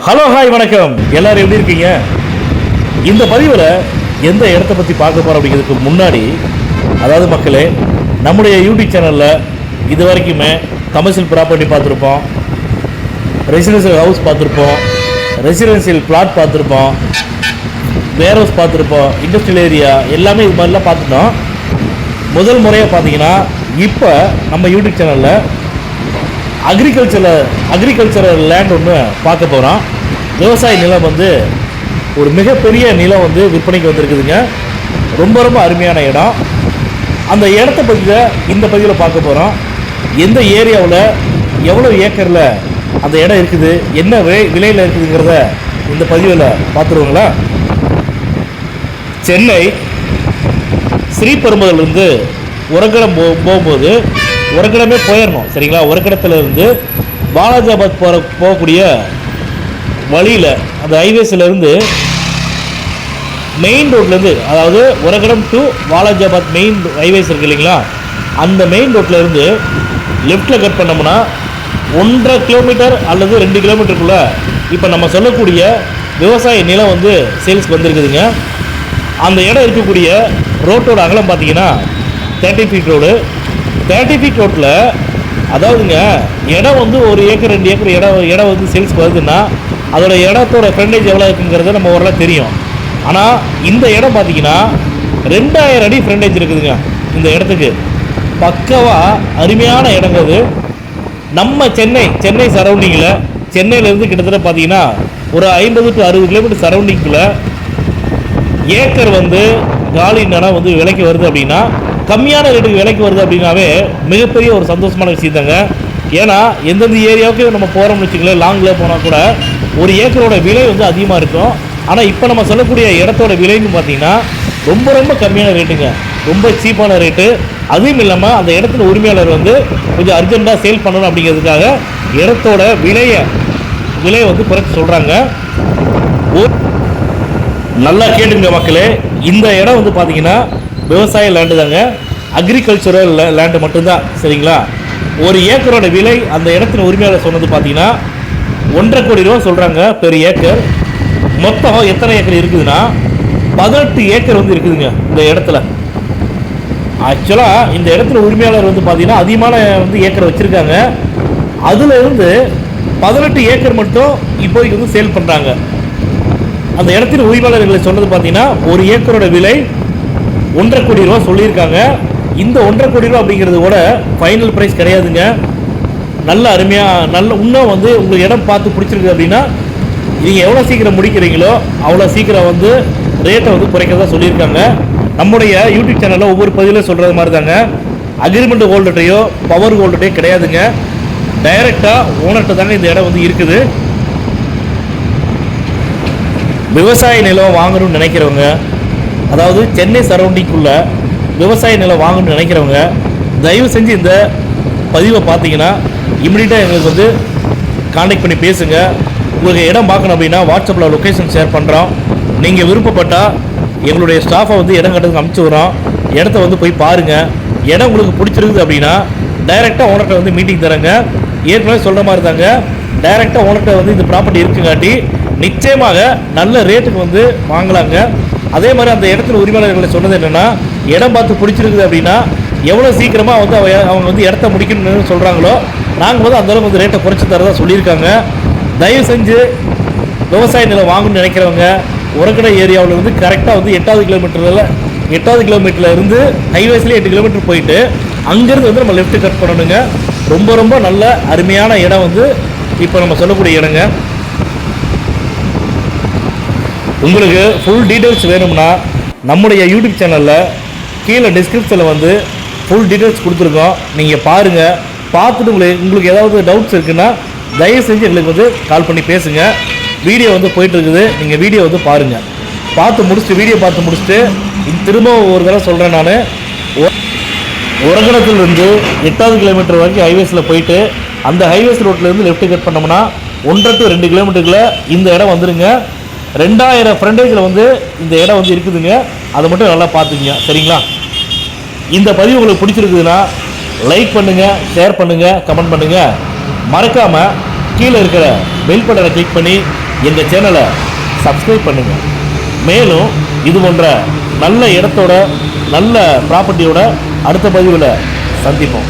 Hello hi வணக்கம், எல்லாரும் எப்படி இருக்கீங்க? இந்த பதிவில் எந்த இடத்த பற்றி பார்க்க போகிறோம் அப்படிங்கிறதுக்கு முன்னாடி, அதாவது மக்களே, நம்முடைய யூடியூப் சேனலில் இது வரைக்குமே கமர்ஷியல் ப்ராப்பர்ட்டி பார்த்துருப்போம், ரெசிடென்சியல் ஹவுஸ் பார்த்துருப்போம், ரெசிடென்சியல் பிளாட் பார்த்துருப்போம், வேர் ஹவுஸ் பார்த்துருப்போம், இண்டஸ்ட்ரியல் ஏரியா எல்லாமே இது மாதிரிலாம் பார்த்துட்டோம். முதல் முறையாக பார்த்தீங்கன்னா இப்போ நம்ம யூடியூப் சேனலில் அக்ரிகல்ச்சரல் லேண்ட் ஒன்று பார்க்க போகிறோம். விவசாய நிலம் வந்து ஒரு மிகப்பெரிய நிலம் வந்து விற்பனைக்கு வந்திருக்குதுங்க. ரொம்ப ரொம்ப அருமையான இடம். அந்த இடத்த பற்றி இந்த பதிவில் பார்க்க போகிறோம். எந்த ஏரியாவில் எவ்வளோ ஏக்கரில் அந்த இடம் இருக்குது, என்ன விலையில் இருக்குதுங்கிறத இந்த பதிவில் பார்த்துருவோங்களா. சென்னை ஸ்ரீபெரும்புதூர்லேருந்து உரகடம் போகும்போது உரகடமே போயிடணும், சரிங்களா. உரகடத்துலேருந்து வாலாஜாபாத் போகக்கூடிய வழியில் அந்த ஹைவேஸ்லேருந்து மெயின் ரோட்லேருந்து, அதாவது Uragadam to Walajabad main highways இருக்குது இல்லைங்களா, அந்த மெயின் ரோட்லேருந்து லெஃப்டில் கட் பண்ணோம்னா 1.5 கிலோமீட்டர் அல்லது 2 கிலோமீட்டருக்குள்ளே இப்போ நம்ம சொல்லக்கூடிய விவசாய நிலம் வந்து சேல்ஸ்க்கு வந்திருக்குதுங்க. அந்த இடம் இருக்கக்கூடிய ரோட்டோட அகலம் பார்த்தீங்கன்னா 30 ஃபீட் ரோடு. 30 ஃபீட் ரோட்டில், அதாவதுங்க இடம் வந்து 1 ஏக்கர் 2 ஏக்கர் இடம் வந்து சேல்ஸ்க்கு வருதுன்னா அதோட இடத்தோட ஃப்ரண்டேஜ் எவ்வளோ இருக்குங்கிறத நம்ம ஓரளவு தெரியும். ஆனால் இந்த இடம் பார்த்தீங்கன்னா 2000 அடி ஃப்ரண்டேஜ் இருக்குதுங்க. இந்த இடத்துக்கு பக்கவாக அருமையான இடங்கிறது. நம்ம சென்னை சரௌண்டிங்கில், சென்னையிலேருந்து கிட்டத்தட்ட பார்த்தீங்கன்னா ஒரு 50 to 60 கிலோமீட்டர் சரௌண்டிங்கில் ஏக்கர் வந்து காலி நிலம் வந்து விலைக்கு வருது அப்படின்னா, கம்மியான ரேட்டுக்கு விலைக்கு வருது அப்படின்னாவே மிகப்பெரிய ஒரு சந்தோஷமான விஷயம் தாங்க. ஏன்னா எந்தெந்த ஏரியாவுக்கு நம்ம போகிறோம்னு வச்சுக்கல, லாங்கில் போனால் கூட ஒரு ஏக்கரோட விலை வந்து அதிகமாக இருக்கும். ஆனால் இப்போ நம்ம சொல்லக்கூடிய இடத்தோட விலைன்னு பார்த்தீங்கன்னா ரொம்ப ரொம்ப கம்மியான ரேட்டுங்க, ரொம்ப சீப்பான ரேட்டு. அதுவும் இல்லாமல் அந்த இடத்துல உரிமையாளர் வந்து கொஞ்சம் அர்ஜென்ட்டாக சேல் பண்ணணும் அப்படிங்கிறதுக்காக இடத்தோட விலையை வந்து குறைச்சி சொல்கிறாங்க. நல்லா கேட்டுங்க மக்களே, இந்த இடம் வந்து பார்த்தீங்கன்னா விவசாய லேண்டு தாங்க, அக்ரிகல்ச்சரல் லேண்டு மட்டும்தான், சரிங்களா. ஒரு ஏக்கரோட விலை அந்த இடத்துல உரிமையாளர் சொன்னது பார்த்தீங்கன்னா 1.5 கோடி ரூபா சொல்கிறாங்க பெர் ஏக்கர். மொத்தம் எத்தனை ஏக்கர் இருக்குதுன்னா 18 ஏக்கர் வந்து இருக்குதுங்க இந்த இடத்துல. ஆக்சுவலாக இந்த இடத்துல உரிமையாளர் வந்து பார்த்தீங்கன்னா அதிகமான வந்து ஏக்கர் வச்சுருக்காங்க. அதில் இருந்து 18 ஏக்கர் மட்டும் இப்போதைக்கு வந்து சேல் பண்ணுறாங்க. அந்த இடத்துல உரிமையாளர்களை சொன்னது பார்த்தீங்கன்னா ஒரு ஏக்கரோட விலை 1.5 கோடி ரூபா சொல்லியிருக்காங்க. இந்த 1.5 கோடி ரூபா அப்படிங்கிறது கூட ஃபைனல் ப்ரைஸ் கிடையாதுங்க. நல்ல அருமையாக இன்னும் வந்து உங்களுக்கு இடம் பார்த்து பிடிச்சிருக்கு அப்படின்னா நீங்கள் எவ்வளோ சீக்கிரம் முடிக்கிறீங்களோ அவ்வளோ சீக்கிரம் வந்து ரேட்டை வந்து குறைக்கிறதா சொல்லியிருக்காங்க. நம்முடைய யூடியூப் சேனலில் ஒவ்வொரு பதிவில் சொல்கிறது மாதிரி தாங்க, அக்ரிமெண்ட் ஹோல்டர்டையோ பவர் ஹோல்டர்டையோ கிடையாதுங்க. டைரெக்டாக ஓனர்கிட்ட தாங்க இந்த இடம் வந்து இருக்குது. விவசாய நிலம் வாங்கணும்னு நினைக்கிறவங்க, அதாவது சென்னை சரௌண்டிங்குள்ள விவசாய நிலம் வாங்கணும்னு நினைக்கிறவங்க தயவு செஞ்சு இந்த பதிவை பார்த்தீங்கன்னா இமிடியட்டாக எங்களுக்கு வந்து கான்டாக்ட் பண்ணி பேசுங்க. உங்களுக்கு இடம் பார்க்கணும் அப்படின்னா வாட்ஸ்அப்பில் லொக்கேஷன் ஷேர் பண்ணுறோம். நீங்கள் விருப்பப்பட்டால் எங்களுடைய ஸ்டாஃபை வந்து இடம் கட்டுறதுக்கு அனுப்பிச்சி வரோம். இடத்த வந்து போய் பாருங்கள். இடம் உங்களுக்கு பிடிச்சிருக்குது அப்படின்னா டைரெக்டாக ஓனர்கிட்ட வந்து மீட்டிங் தரேங்க. ஏற்கனவே சொல்கிற மாதிரி தாங்க, டைரெக்டாக ஓனர்கிட்ட வந்து இந்த ப்ராப்பர்ட்டி இருக்குங்காட்டி நிச்சயமாக நல்ல ரேட்டுக்கு வந்து வாங்கலாங்க. அதே மாதிரி அந்த இடத்துல உரிமையாளர்களை சொன்னது என்னென்னா, இடம் பார்த்து பிடிச்சிருக்குது அப்படின்னா எவ்வளோ சீக்கிரமாக வந்து அவங்க வந்து இடத்த முடிக்கணும்னு சொல்கிறாங்களோ நாங்கள் வந்து அந்தளவுக்கு வந்து ரேட்டை குறைச்சி தரதான் சொல்லியிருக்காங்க. தயவு செஞ்சு விவசாய நிலம் வாங்கணும்னு நினைக்கிறவங்க உரக்கடை ஏரியாவில் வந்து கரெக்டாக வந்து 8வது கிலோமீட்டரில் இருந்து ஹைவேஸ்லேயே 8 கிலோமீட்டர் போயிட்டு அங்கேருந்து வந்து நம்ம லெஃப்ட் கட் பண்ணணுங்க. ரொம்ப ரொம்ப நல்ல அருமையான இடம் வந்து இப்போ நம்ம சொல்லக்கூடிய இடங்க. உங்களுக்கு ஃபுல் டீட்டெயில்ஸ் வேணும்னா நம்முடைய யூடியூப் சேனலில் கீழே டிஸ்கிரிப்ஷனில் வந்து ஃபுல் டீட்டெயில்ஸ் கொடுத்துருக்கோம். நீங்கள் பாருங்கள். பார்த்துட்டு உங்களுக்கு ஏதாவது டவுட்ஸ் இருக்குன்னா தயவு செஞ்சு எங்களுக்கு வந்து கால் பண்ணி பேசுங்க. வீடியோ வந்து போயிட்டுருக்குது, நீங்கள் வீடியோ வந்து பாருங்கள். வீடியோ பார்த்து முடிச்சுட்டு திரும்ப ஒரு தடவை சொல்கிறேன். நான் உரகணத்திலிருந்து 8வது கிலோமீட்டர் வரைக்கும் ஹைவேஸில் போயிட்டு அந்த ஹைவேஸ் ரோட்லேருந்து லெஃப்ட் கட் பண்ணோம்னா 1.5 to 2 கிலோமீட்டருக்குள்ளே இந்த இடம் வந்துடுங்க. 2000 ஃப்ரண்டேஜில் வந்து இந்த இடம் வந்து இருக்குதுங்க. அதை மட்டும் நல்லா பார்த்துக்குங்க, சரிங்களா. இந்த பதிவு உங்களுக்கு பிடிச்சிருக்குதுன்னா லைக் பண்ணுங்கள், ஷேர் பண்ணுங்கள், கமெண்ட் பண்ணுங்கள். மறக்காமல் கீழே இருக்கிற பெல் பட்டனை கிளிக் பண்ணி எங்கள் சேனலை சப்ஸ்கிரைப் பண்ணுங்கள். மேலும் இது போன்ற நல்ல இடத்தோட நல்ல ப்ராப்பர்ட்டியோட அடுத்த பதிவில் சந்திப்போம்.